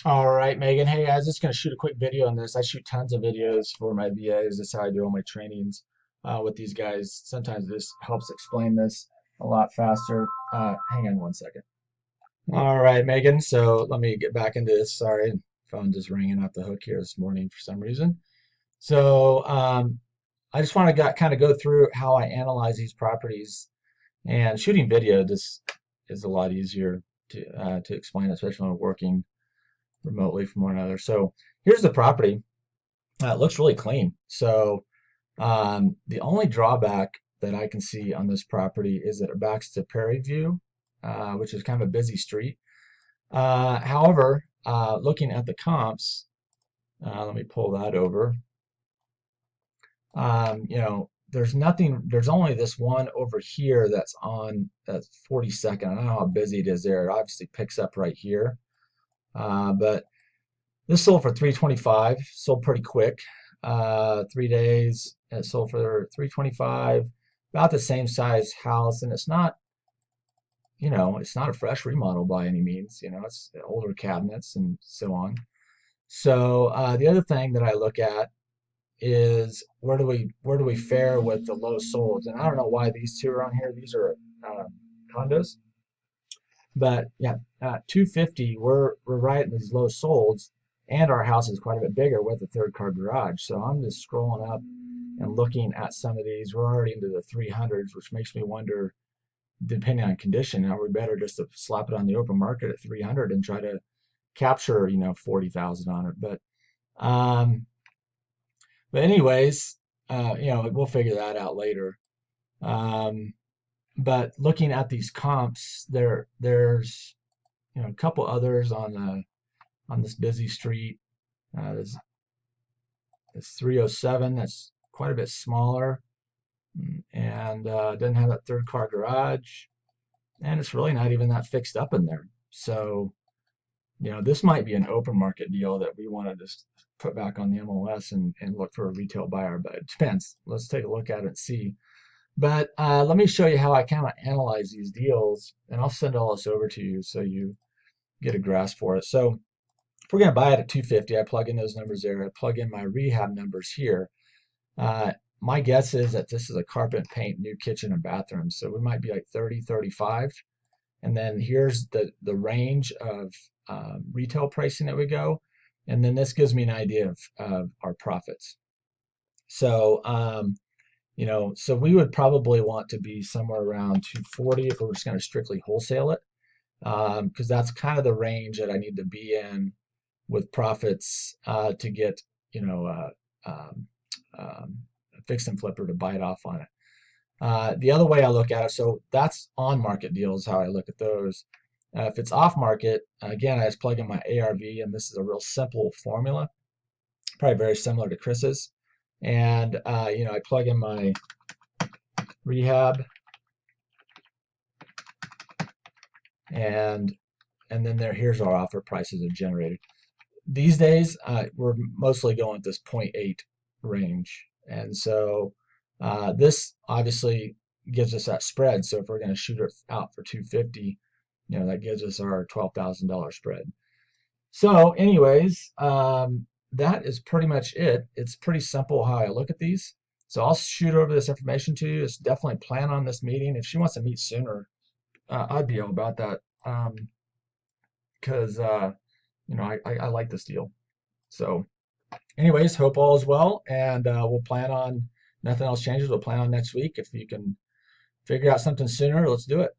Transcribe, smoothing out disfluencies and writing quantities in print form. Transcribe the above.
All right, Megan. Hey, I was just going to shoot a quick video on this. I shoot tons of videos for my VAs. That's how I do all my trainings with these guys. Sometimes this helps explain this a lot faster. Hang on one second. All right, Megan. So let me get back into this. Sorry, phone just ringing off the hook here this morning for some reason. So I just want to kind of go through how I analyze these properties. And shooting video just is a lot easier to explain, especially when I'm working remotely from one another. So here's the property. It looks really clean. So the only drawback that I can see on this property is that it backs to Prairie View, which is kind of a busy street. However, looking at the comps, let me pull that over. There's nothing, there's only this one over here that's on that's 42nd. I don't know how busy it is there. It obviously picks up right here. But this sold for 325, sold pretty quick. 3 days, and it sold for 325, about the same size house, and it's not, it's not a fresh remodel by any means. It's older cabinets and so on. So the other thing that I look at is where do we fare with the low solds? And I don't know why these two are on here. These are condos. But yeah, 250, we're right in these low solds, and our house is quite a bit bigger with a third car garage. So I'm just scrolling up and looking at some of these. We're already into the 300s, which makes me wonder, depending on condition, are we better just to slap it on the open market at 300 and try to capture, 40,000 on it? But anyways, we'll figure that out later. Um, but looking at these comps, there's a couple others on this busy street. There's 307 that's quite a bit smaller and doesn't have that third car garage, and it's really not even that fixed up in there. So this might be an open market deal that we want to just put back on the MLS and look for a retail buyer, but it depends. Let's take a look at it and see. But let me show you how I kind of analyze these deals, and I'll send all this over to you so you get a grasp for it. So if we're going to buy it at 250, I plug in those numbers there. I plug in my rehab numbers here. My guess is that this is a carpet and paint, new kitchen and bathroom. So we might be like 30, 35. And then here's the range of retail pricing that we go. And then this gives me an idea of our profits. So, so we would probably want to be somewhere around 240 if we're just going to strictly wholesale it, because that's kind of the range that I need to be in with profits to get, a fix and flipper to bite off on it. The other way I look at it, so that's on market deals, how I look at those. If it's off market, again, I just plug in my ARV, and this is a real simple formula, probably very similar to Chris's. And I plug in my rehab, and then here's our offer prices are generated. These days, we're mostly going with this 0.8 range, and so this obviously gives us that spread. So if we're going to shoot it out for 250, that gives us our $12,000 spread. So anyways, that is pretty much it. It's pretty simple how I look at these. So I'll shoot over this information to you. Just definitely plan on this meeting. If she wants to meet sooner, I'd be all about that, because I like this deal. So anyways, hope all is well, and we'll plan on, nothing else changes. We'll plan on next week. If you can figure out something sooner, let's do it.